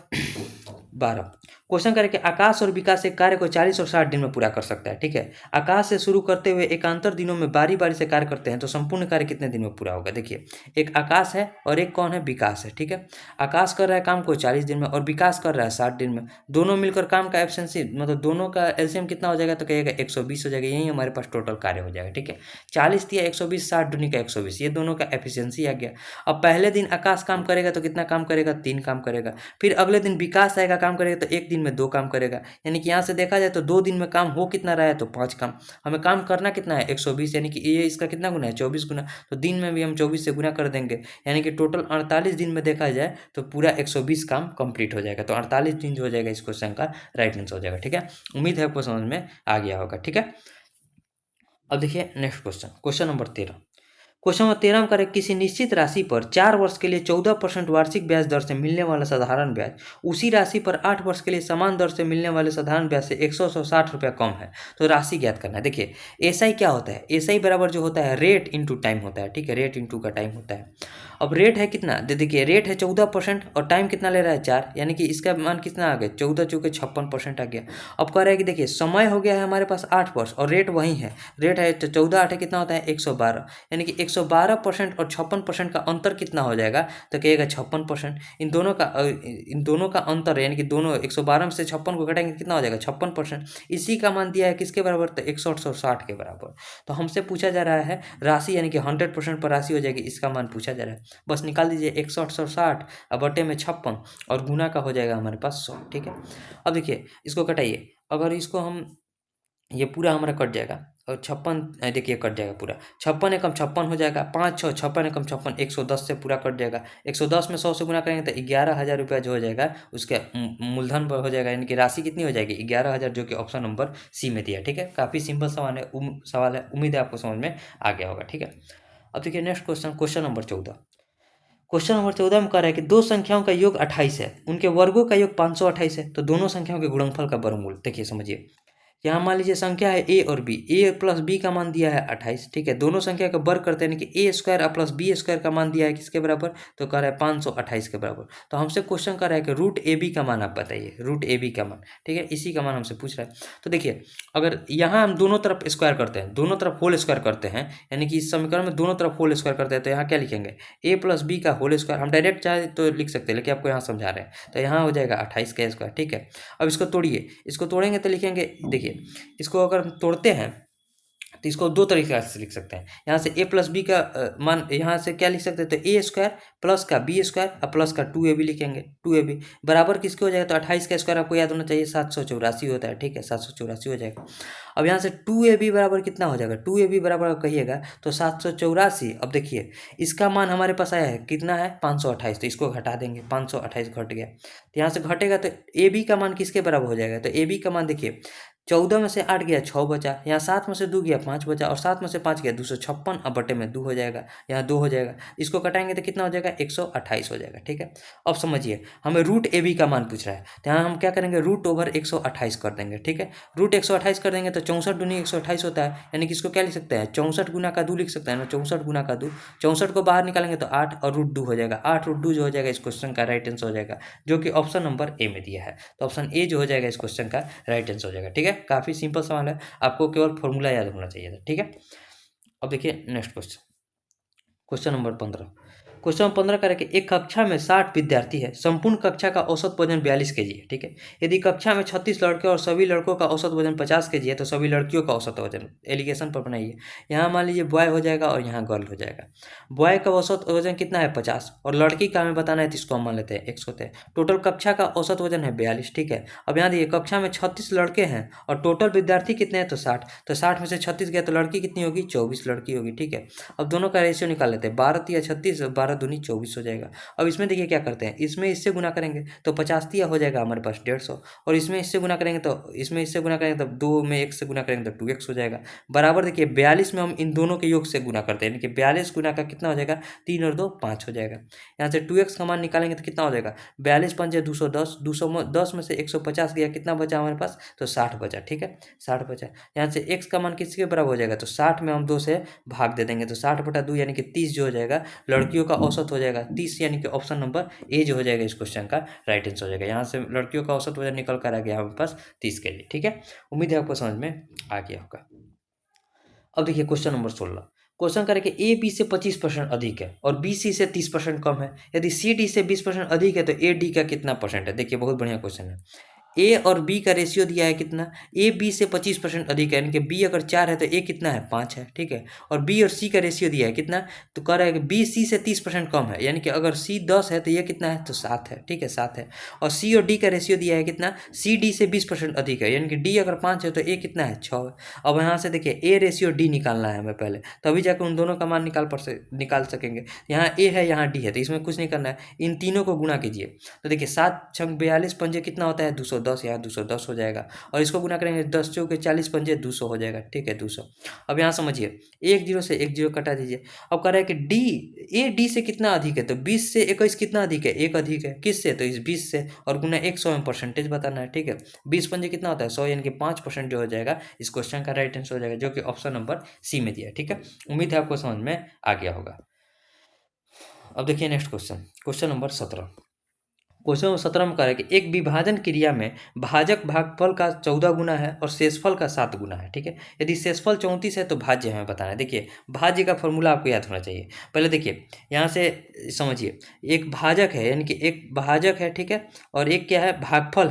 12, क्वेश्चन करें कि आकाश और विकास एक कार्य को 40 और 60 दिन में पूरा कर सकता है। ठीक है, आकाश से शुरू करते हुए एकांतर दिनों में बारी बारी से कार्य करते हैं, तो संपूर्ण कार्य कितने दिन में पूरा होगा। देखिए एक आकाश है और एक कौन है, विकास है। ठीक है, आकाश कर रहा है काम को 40 दिन में और विकास कर रहा है 60 दिन में, दोनों मिलकर काम का एफिशिएंसी, मतलब दोनों का एलसीएम कितना हो जाएगा, तो कहिएगा 120 हो जाएगा। यही हमारे पास टोटल कार्य हो जाएगा। ठीक है, 40 दिया 120, 60 दूनी का 120, ये दोनों का एफिशिएंसी आ गया। अब पहले दिन आकाश काम करेगा तो कितना काम करेगा, 3 काम करेगा। फिर अगले दिन विकास आएगा, काम करेगा तो एक दिन में 2 काम करेगा, यानी कि यहाँ से देखा जाए तो 2 दिन में काम हो कितना रहा है, तो 5 काम। हमें काम करना कितना है, 120, यानी कि ये इसका कितना गुना है, 24 गुना, तो दिन में भी हम 24 से गुना कर देंगे, यानी कि टोटल 48 दिन में देखा जाए तो पूरा 120 काम कंप्लीट हो जाएगा। तो 48 दिन जो हो जाएगा इस क्वेश्चन का राइट आंसर हो जाएगा। ठीक है, उम्मीद है आपको समझ में आ गया होगा। ठीक है, अब देखिए next question, question number 13, question number 13 में करें, किसी निश्चित राशि पर 4 वर्ष के लिए 14% वार्षिक ब्याज दर से मिलने वाला साधारण ब्याज उसी राशि पर 8 वर्ष के लिए समान दर से मिलने वाले साधारण ब्याज से 160 रुपया कम है, तो राशि ज्ञात करना है। देखिए एसआई क्या होता है, एसआई बराबर जो होता है रेट इंटू टाइम होता है, ठीक है, रेट इंटू का टाइम होता है। अब रेट है कितना, देखिए रेट है 14% और टाइम कितना ले रहा है 4, यानी कि इसका मान कितना आ गया 14 चौके 56% आ गया। अब कह रहा है कि देखिए समय हो गया है हमारे पास 8 वर्ष और रेट वही है, रेट है तो 14 8 कितना होता है 112, यानी कि 112% और 56% का अंतर कितना हो जाएगा, तो कहिएगा 56%। इन दोनों का अंतर यानी कि दोनों 112 में से 56 को घटाएंगे कितना हो जाएगा 56%। इसी का मान दिया है किसके बराबर, तो 160 के बराबर। तो हमसे पूछा जा रहा है राशि यानी कि 100% पर राशि हो जाएगी, इसका मान पूछा जा रहा है। बस निकाल दीजिए 160 और बटे में 56 और गुना का हो जाएगा हमारे पास 100, ठीक है। अब देखिए इसको कटाइए, अगर इसको हम ये पूरा हमारा कट जाएगा और 56 देखिए कट जाएगा पूरा, 56 एकम 56 हो जाएगा, 5 6 56 एकम 56 110 से पूरा कट जाएगा। 110 में 100 से गुना करेंगे तो 11,000 रुपया जो हो जाएगा उसके मूलधन पर हो जाएगा, यानी कि राशि कितनी हो जाएगी 11,000, जो कि ऑप्शन नंबर सी में दिया, ठीक है। काफ़ी सिंपल सवाल है, उम्मीद है आपको समझ में आ गया होगा, ठीक है। अब देखिए next question, question number 14। Question number 14 में कह रहा है कि दो संख्याओं का योग 28 है, उनके वर्गों का योग 528 है, तो दोनों संख्याओं के गुणनफल का वर्गमूल। देखिए समझिए, यहाँ मान लीजिए संख्या है ए और बी, ए प्लस बी का मान दिया है 28, ठीक है। दोनों संख्या का वर्ग करते हैं, यानी कि ए स्क्वायर प्लस बी स्क्वायर का मान दिया है किसके बराबर, तो कह रहा है 528 के बराबर। तो हमसे क्वेश्चन कर रहा है कि रूट ए बी का मान आप बताइए, रूट ए बी का मान, ठीक है, इसी का मान हमसे पूछ रहा है। तो देखिए अगर यहाँ हम दोनों तरफ स्क्वायर करते हैं, दोनों तरफ होल स्क्वायर करते हैं, यानी कि इस समीकरण में दोनों तरफ होल स्क्वायर करते हैं, तो यहाँ क्या लिखेंगे ए प्लस बी का होल स्क्वायर। हम डायरेक्ट चाहे तो लिख सकते हैं, लेकिन आपको यहाँ समझा रहे हैं, तो यहाँ हो जाएगा 28 का स्क्वायर, ठीक है। अब इसको तोड़िए, इसको तोड़ेंगे तो लिखेंगे, देखिए इसको अगर हम तोड़ते हैं तो इसको दो तरीके से लिख सकते हैं। यहाँ से ए प्लस बी का मान, यहाँ से क्या लिख सकते हैं, तो ए स्क्वायर प्लस का बी स्क्वायर और प्लस का 2ab लिखेंगे, 2ab बराबर किसके हो जाएगा, तो 28 का स्क्वायर आपको याद होना चाहिए 784 होता है, ठीक है, 784 हो जाएगा। अब यहाँ से 2ab बराबर कितना हो जाएगा, 2ab बराबर कहिएगा तो 784। अब देखिए इसका मान हमारे पास आया है कितना है 528, तो इसको घटा देंगे, 528 घट गया, तो यहाँ से घटेगा तो ए बी का मान किसके बराबर हो जाएगा, तो ए बी का मान देखिए 14 में से 8 गया 6 बचा, यहाँ 7 में से 2 गया 5 बचा, और 7 में से 5 गया 256, अब बटे में 2 हो जाएगा, यहाँ 2 हो जाएगा, इसको कटाएंगे तो कितना हो जाएगा 128 हो जाएगा, ठीक है। अब समझिए हमें रूट ए बी का मान पूछ रहा है, तो यहाँ हम क्या करेंगे रूट ओवर 128 कर देंगे, ठीक है। रूट 128 कर देंगे तो 64 दूनी 128 होता है, यानी कि इसको क्या लिख सकते हैं 64 गुना का 2 लिख सकते हैं ना, 64 गुना का 2, 64 को बाहर निकालेंगे तो 8 और रूट 2 हो जाएगा, 8 रूट 2 जो हो जाएगा इस क्वेश्चन का राइट आंसर हो जाएगा, जो कि ऑप्शन नंबर ए में दिया है। तो ऑप्शन ए जो हो जाएगा इस क्वेश्चन का राइट आंसर हो जाएगा, ठीक है। काफ़ी सिंपल सवाल है, आपको केवल फॉर्मूला याद होना चाहिए था, ठीक है। अब देखिए next question, question number 15। Question number 15 करें कि एक कक्षा में 60 विद्यार्थी है, संपूर्ण कक्षा का औसत वजन 42 केजी है, ठीक है। यदि कक्षा में 36 लड़के और सभी लड़कों का औसत वजन 50 केजी है, तो सभी लड़कियों का औसत वजन एलिगेशन पर बनाइए। यहाँ मान लीजिए बॉय हो जाएगा और यहाँ गर्ल हो जाएगा। बॉय का औसत वजन कितना है 50 और लड़की का हमें बताना है, तो इसको हम मान लेते हैं 100 होते हैं। टोटल कक्षा का औसत वजन है 42, ठीक है। अब यहाँ देखिए कक्षा में 36 लड़के हैं और टोटल विद्यार्थी कितने हैं, तो 60, तो 60 में से 36 गया तो लड़की कितनी होगी 24 लड़की होगी, ठीक है। अब दोनों का रेशियो निकाल लेते हैं, 12 या 36, 12 दूनी 24 हो जाएगा। अब इसमें देखिए क्या करते हैं, इसमें इससे गुना करेंगे तो 50 तिया हो जाएगा हमारे पास 150, और इसमें इससे गुना करेंगे तो इसमें इससे गुना करेंगे तो 2 में 1 से गुना करेंगे तो 2x हो जाएगा, बराबर देखिए 42 में हम इन दोनों के योग से गुना करते हैं, यानी कि 42 गुना का कितना हो जाएगा 3 और 2 5 हो जाएगा। यहाँ से 2x का मान निकालेंगे तो कितना हो जाएगा 42 पंजे 210, 210 में से 150 गया, कितना बचा हमारे पास, तो 60 बचा, ठीक है, 60 बचा। यहाँ से x का मान किसके बराबर हो जाएगा, तो 60 में हम 2 से भाग दे देंगे, तो 60/2 यानी कि 30 जो हो जाएगा लड़कियों का औसत हो जाएगा 30, यानी कि ऑप्शन नंबर ए जो हो जाएगा इस क्वेश्चन का राइट आंसर हो जाएगा। यहाँ से लड़कियों का औसत वजन निकल कर आ गया हमारे पास 30 के लिए, ठीक है। उम्मीद है आपको समझ में आ गया होगा। अब देखिए क्वेश्चन नंबर 16। क्वेश्चन करें कि ए बी से 25% अधिक है और बी सी से 30% कम है, यदि सी डी से 20% अधिक है तो ए डी का कितना परसेंट है। देखिए बहुत बढ़िया क्वेश्चन है। ए और बी का रेशियो दिया है कितना, ए बी से 25% अधिक है, यानी कि बी अगर 4 है तो ए कितना है 5 है, ठीक है। और बी और सी का रेशियो दिया है कितना, तो कह रहा है कि बी सी से 30% कम है, यानी कि अगर सी 10 है तो ये कितना है, तो 7 है, ठीक है, 7 है। और सी और डी का रेशियो दिया है कितना, सी डी से 20% अधिक है, यानी कि डी अगर 5 है तो ए कितना है 6 है। अब यहाँ से देखिए ए रेशियो डी निकालना है हमें पहले, तभी जाकर उन दोनों का मान निकाल सकेंगे। यहाँ ए है यहाँ डी है, तो इसमें कुछ नहीं करना है, इन तीनों को गुणा कीजिए। तो देखिए 7 × 42 पंजे कितना होता है 210, 210, यहाँ 210 हो जाएगा, और इसको गुना करेंगे 10 चौके 40 पंजे 200 हो जाएगा, ठीक है 200। अब यहाँ समझिए, एक जीरो से एक जीरो कटा दीजिए। अब कह रहा है कि डी से कितना अधिक है, तो 20 से 21 कितना अधिक है, एक अधिक है, किससे, तो इस 20 से, और गुना 100 में परसेंटेज बताना है, ठीक है। 20 पंजे कितना होता है 100, यानी कि 5% जो हो जाएगा इस क्वेश्चन का राइट आंसर हो जाएगा, जो कि ऑप्शन नंबर सी में दिया है, ठीक है। उम्मीद है आपको समझ में आ गया होगा। अब देखिए next question, question number 17। Question number 17 में कह रहा है कि एक विभाजन क्रिया में भाजक भागफल का 14 गुना है और शेषफल का 7 गुना है, ठीक है। यदि शेषफल 34 है तो भाज्य हमें बताना है। देखिए भाज्य का फॉर्मूला आपको याद होना चाहिए। पहले देखिए यहाँ से समझिए, एक भाजक है यानी कि एक भाजक है, ठीक है, और एक क्या है भागफल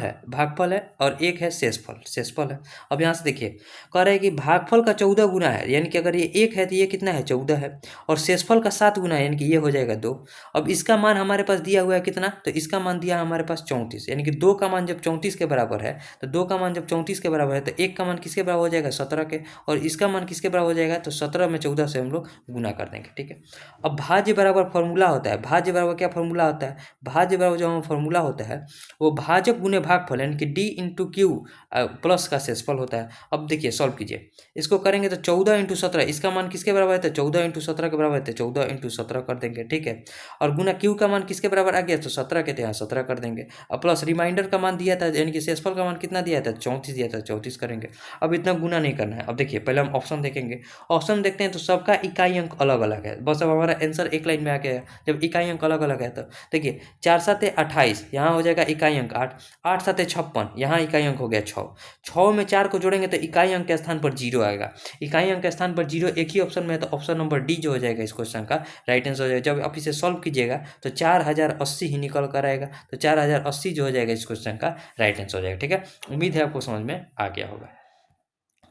है, और एक है शेषफल है। अब यहाँ से देखिए कह रहा है कि भागफल का 14 गुना है, यानी कि अगर ये एक है तो ये कितना है 14 है, और शेषफल का 7 गुना है, यानी कि ये हो जाएगा 2। अब इसका मान हमारे पास दिया हुआ है कितना, तो इसका मान दिया हमारे पास 34, यानी कि 2 का मान जब 34 के बराबर है, तो 2 का मान जब 34 के बराबर है तो 1 का मान किसके बराबर हो जाएगा 17 के, और इसका मान किसके बराबर हो जाएगा, तो 17 में 14 से हम लोग गुना कर देंगे, ठीक है। अब भाज्य बराबर फॉर्मूला होता है, भाज्य बराबर क्या फॉर्मूला होता है, भाज्य बराबर जो फॉर्मूला होता है वो भाजक गुने भागफल, यानी कि डी इंटू क्यू प्लस का शेषफल होता है। अब देखिए सॉल्व कीजिए, इसको करेंगे तो 14 इंटू 17, इसका मान किसके बराबर है, तो 14 इंटू 17 के बराबर है, तो 14 इंटू 17 कर देंगे, ठीक है। और गुना क्यू का मान किसके बराबर आ गया, तो 17 के, तो यहाँ 17 कर देंगे। अब प्लस रिमाइंडर का मान दिया था, यानी कि शेषफल का मान कितना दिया था 34 दिया था, 34 करेंगे। अब इतना गुना नहीं करना है। अब देखिए पहले हम ऑप्शन देखेंगे, ऑप्शन देखते हैं तो सबका इकाई अंक अलग अलग है, बस अब हमारा आंसर एक लाइन में आ गया है। जब इकाई अंक अलग अलग है तो देखिए 4 7 28, यहाँ हो जाएगा इकाई अंक 8, 8 7 56, यहाँ इकाई अंक हो गया 6, 6 में 4 को जोड़ेंगे तो इकाई अंक के स्थान पर 0 आएगा, इकाई अंक के स्थान पर 0 एक ही ऑप्शन में है, तो ऑप्शन नंबर डी जो हो जाएगा इस क्वेश्चन का राइट आंसर हो जाएगा। जब आप इसे सॉल्व कीजिएगा तो 4080 ही निकल कर आएगा, तो 4080 जो हो जाएगा इस क्वेश्चन का राइट आंसर हो जाएगा, ठीक है। उम्मीद है आपको समझ में आ गया होगा।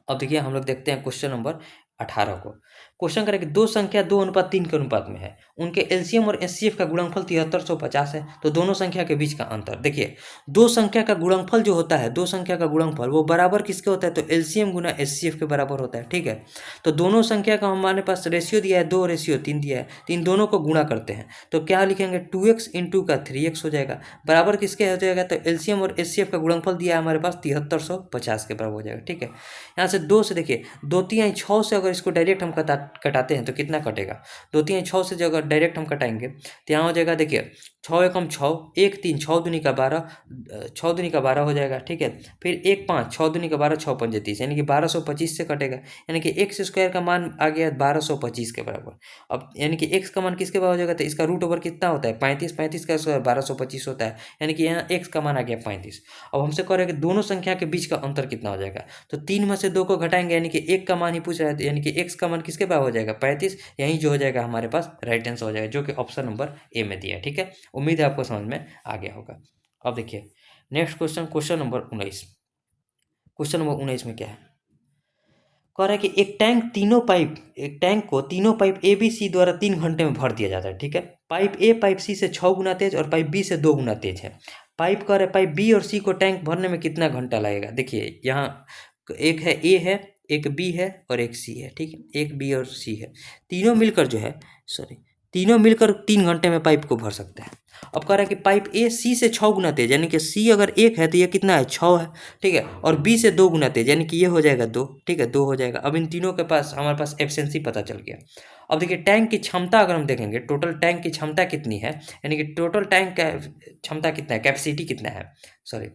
अब देखिए हम लोग देखते हैं क्वेश्चन नंबर 18 को। क्वेश्चन करें कि दो संख्या 2:3 के अनुपात में है, उनके एलसीएम और एचसीएफ का गुणनफल 7350 है, तो दोनों संख्या के बीच का अंतर। देखिए दो संख्या का गुणनफल जो होता है, दो संख्या का गुणनफल वो बराबर किसके होता है, तो एलसीएम गुना एचसीएफ के बराबर होता है, ठीक है। तो दोनों संख्या का हमारे पास रेशियो दिया है 2:3 दिया है, तो इन दोनों को गुणा करते हैं तो क्या लिखेंगे 2x इंटू का 3x हो जाएगा, बराबर किसके हो जाएगा, तो एलसीएम और एचसीएफ का गुणनफल दिया है हमारे पास 7350 के बराबर हो जाएगा, ठीक है। यहाँ से 2 से देखिए 2 3 6 से अगर इसको डायरेक्ट हम कटाते हैं तो कितना कटेगा, 2 3 6 से जो अगर डायरेक्ट हम कटाएंगे तो यहाँ हो जाएगा देखिए 6 एकम 6, 1 3 6 दूनी का 12, 6 दूनी का 12 हो जाएगा, ठीक है। फिर 1 5 6 दूनी का 12, 6 पंजे 30, यानी कि 1225 से कटेगा, यानी कि एक्स स्क्वायर का मान आ गया 1225 के बराबर। अब यानी कि एक्स का मान किसके बराबर हो जाएगा, तो इसका रूट ओवर कितना होता है 35, 35 का स्क्वायर 1225 होता है, यानी कि यहाँ एक्स का मान आ गया 35। अब हमसे कह रहे हैं कि दोनों संख्या के बीच का अंतर कितना हो जाएगा, तो 3 में से 2 को घटाएंगे, यानी कि 1 का मान ही पूछ रहा है, यानी कि एक्स का मान किसके बराबर हो जाएगा 35, यही जो हो जाएगा हमारे पास राइट आंसर हो जाएगा, जो कि ऑप्शन नंबर ए में दिया है, ठीक है। उम्मीद है आपको समझ में आ गया होगा। अब देखिए next question, question number 19। Question number 19 में क्या है, कह रहा है कि एक टैंक को तीनों पाइप ए बी सी द्वारा 3 घंटे में भर दिया जाता है, ठीक है। पाइप ए पाइप सी से 6 गुना तेज और पाइप बी से 2 गुना तेज है। पाइप कह रहा है पाइप बी और सी को टैंक भरने में कितना घंटा लगेगा। देखिए यहाँ एक है ए है, एक बी है और एक सी है, ठीक है, एक बी और सी है, तीनों मिलकर जो है तीनों मिलकर 3 घंटे में पाइप को भर सकता है। अब कह रहा है कि पाइप ए सी से 6 गुना तेज, यानी कि सी अगर 1 है तो ये कितना है 6 है, ठीक है, और बी से 2 गुना तेज, यानी कि ये हो जाएगा 2, ठीक है, 2 हो जाएगा। अब इन तीनों के पास हमारे पास एफिशिएंसी पता चल गया। अब देखिए टैंक की क्षमता अगर हम देखेंगे, टोटल टैंक की क्षमता कितनी है, यानी कि टोटल टैंक का क्षमता कितना है, कैपेसिटी कितना है, सॉरी,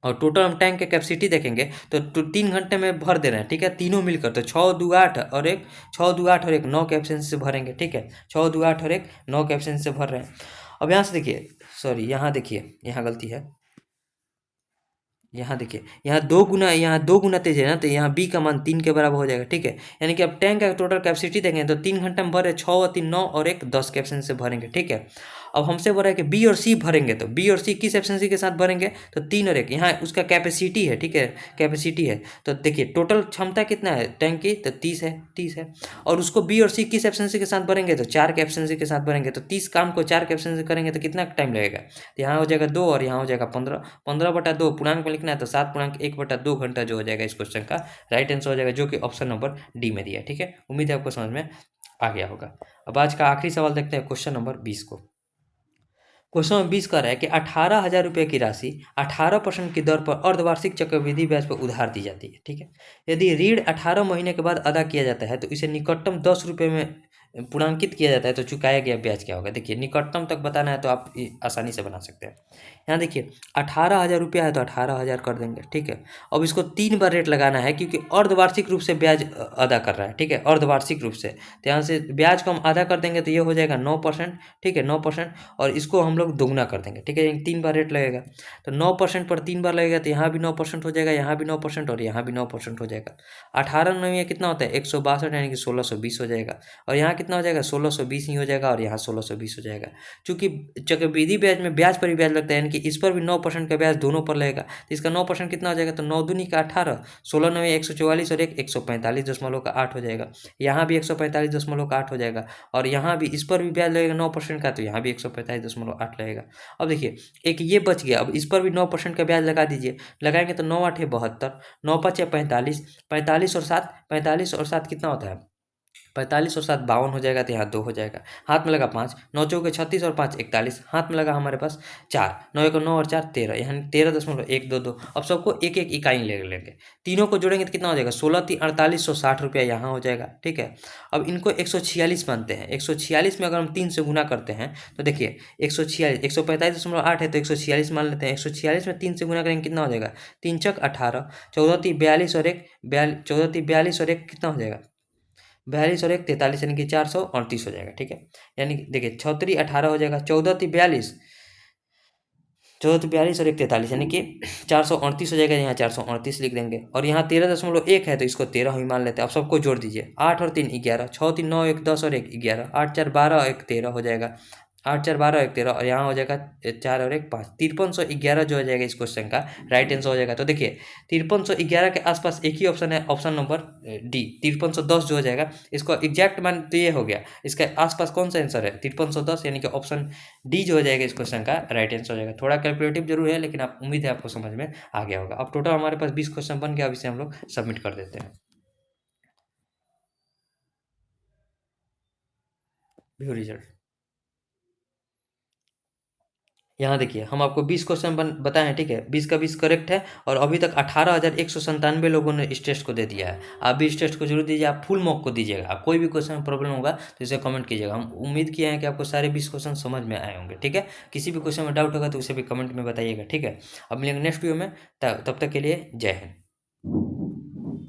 और टोटल हम टैंक के कैपेसिटी देखेंगे तो 3 घंटे में भर दे रहे हैं, ठीक है, तीनों मिलकर, तो 6 2 8 और एक 6 2 8 और एक 9 के एफिशिएंसी से भरेंगे, ठीक है, 6 2 8 और एक 9 के एफिशिएंसी से भर रहे हैं। अब यहाँ से देखिए, सॉरी यहाँ देखिए, यहाँ गलती है, यहाँ देखिए यहाँ 2 गुना तेज है ना, तो यहाँ बी का मान 3 के बराबर हो जाएगा, ठीक है। यानी कि अब टैंक का टोटल कैपेसिटी देखें तो 3 घंटे में भरे 6 और 3 9 और एक 10 के एफिशिएंसी से भरेंगे, ठीक है। अब हमसे बोल रहा है कि बी और सी भरेंगे, तो बी और सी किस एफिशिएंसी के साथ भरेंगे, तो 3 और 1, यहाँ उसका कैपेसिटी है, ठीक है, कैपेसिटी है। तो देखिए टोटल क्षमता कितना है टैंक की, तो 30 है, और उसको बी और सी किस एफिशिएंसी के साथ भरेंगे, तो 4 के एफिशिएंसी के साथ भरेंगे, तो 30 काम को 4 के एफिशिएंसी करेंगे तो कितना टाइम लगेगा, तो यहाँ हो जाएगा 2 और यहाँ हो जाएगा 15, 15/2 पूर्णांक में लिखना है तो 7.1/2 घंटा जो हो जाएगा इस क्वेश्चन का राइट आंसर हो जाएगा, जो कि ऑप्शन नंबर डी में दिया है, ठीक है। उम्मीद है आपको समझ में आ गया होगा। अब आज का आखिरी सवाल देखते हैं, क्वेश्चन नंबर 20 को। क्वेश्चन नंबर 20 कह रहा है कि 18,000 रुपये की राशि 18% की दर पर अर्धवार्षिक चक्रवृद्धि ब्याज पर उधार दी जाती है। ठीक है, यदि ऋण 18 महीने के बाद अदा किया जाता है तो इसे निकटतम 10 रुपये में पूर्णांकित किया जाता है तो चुकाया गया ब्याज क्या होगा। देखिए निकटतम तक बताना है तो आप आसानी से बना सकते हैं। यहाँ देखिए 18,000 रुपया है तो 18,000 कर देंगे। ठीक है, अब इसको 3 बार रेट लगाना है क्योंकि अर्धवार्षिक रूप से ब्याज अदा कर रहा है। ठीक है, अर्धवार्षिक रूप से, तो यहाँ से ब्याज को हम आधा कर देंगे तो ये हो जाएगा 9%। ठीक है, 9%, और इसको हम लोग दोगुना कर देंगे। ठीक है, 3 बार रेट लगेगा तो 9% पर 3 बार लगेगा तो यहाँ भी 9% हो जाएगा, यहाँ भी 9% और यहाँ भी 9% हो जाएगा। 18 9 कितना होता है 162, यानी कि 1620 हो जाएगा। और यहाँ कितना हो जाएगा 1620 ही हो जाएगा, और यहाँ 1620 हो जाएगा। चूंकि चक्रवृद्धि ब्याज में ब्याज पर ही ब्याज लगता है, यानी कि इस पर भी 9% का ब्याज दोनों पर लगेगा, तो इसका 9% कितना हो जाएगा, तो 9 दूनी का 18, 16 9 144 और 145.8 हो जाएगा। यहाँ भी 145.8 हो जाएगा, और यहाँ भी इस पर भी ब्याज लगेगा 9% का, तो यहाँ भी 145.8 लगेगा। अब देखिए एक ये बच गया, अब इस पर भी 9% का ब्याज लगा दीजिए। लगाएंगे तो 9 8 72, 9 5 45, 45 और 7 कितना होता है 45 और 7 52 हो जाएगा, तो यहाँ 2 हो जाएगा। हाथ में लगा 5, 9 चौके 36 और 5 41, हाथ में लगा हमारे पास 4, 9 1 9 और 4 13, यानी 13.122। अब सबको एक एक इकाई ले लेंगे, तीनों को जोड़ेंगे तो कितना हो जाएगा 16 3 4860 रुपया यहाँ हो जाएगा। ठीक है, अब इनको 146 मानते हैं। 146 में अगर हम 3 से गुना करते हैं तो देखिए 146, 145.8 है तो 146 मान लेते हैं। 146 में 3 से गुना करेंगे कितना हो जाएगा, 3 चक 18, 14 3 42 और 1 14 3 42 और 1 कितना हो जाएगा 42 और 1 43, यानी कि 438 हो जाएगा। ठीक है, यानी कि देखिए 6 18 हो जाएगा, 14 42, 14 42 और 1 43, यानी कि 438 हो जाएगा। यहाँ 438 लिख देंगे, और यहाँ 13.1 है तो इसको 13 ही मान लेते हैं। अब सबको जोड़ दीजिए, 8 और 3 11, 6 3 9 1 10 और 1 11, 8 4 12 और 1 13 हो जाएगा। 8 4 12 1 13, और यहाँ हो जाएगा 4 और 1 5, 5311 जो हो जाएगा इस क्वेश्चन का राइट आंसर हो जाएगा। तो देखिए 5311 के आसपास एक ही ऑप्शन है, ऑप्शन नंबर डी 5310 जो हो जाएगा। इसको एग्जैक्ट मान तो ये हो गया, इसके आसपास कौन सा आंसर है 5310, यानी कि ऑप्शन डी जो हो जाएगा इस क्वेश्चन का राइट आंसर हो जाएगा। थोड़ा कैलकुलेटिव जरूर है, लेकिन आप उम्मीद है आपको समझ में आ गया होगा। अब टोटल हमारे पास 20 क्वेश्चन बन गया, अब इसे हम लोग सबमिट कर देते हैं। व्यू रिजल्ट, यहाँ देखिए हम आपको 20 क्वेश्चन बताए हैं। ठीक है, 20 का 20 करेक्ट है, और अभी तक 18,197 लोगों ने इस टेस्ट को दे दिया है। आप भी इस टेस्ट को जरूर दीजिए, आप फुल मॉक को दीजिएगा। आप कोई भी क्वेश्चन में प्रॉब्लम होगा तो इसे कमेंट कीजिएगा। हम उम्मीद किए हैं कि आपको सारे 20 क्वेश्चन समझ में आए होंगे। ठीक है, किसी भी क्वेश्चन में डाउट होगा तो उसे भी कमेंट में बताइएगा। ठीक है, अब मिलेंगे नेक्स्ट वीडियो में, तब तक के लिए जय हिंद।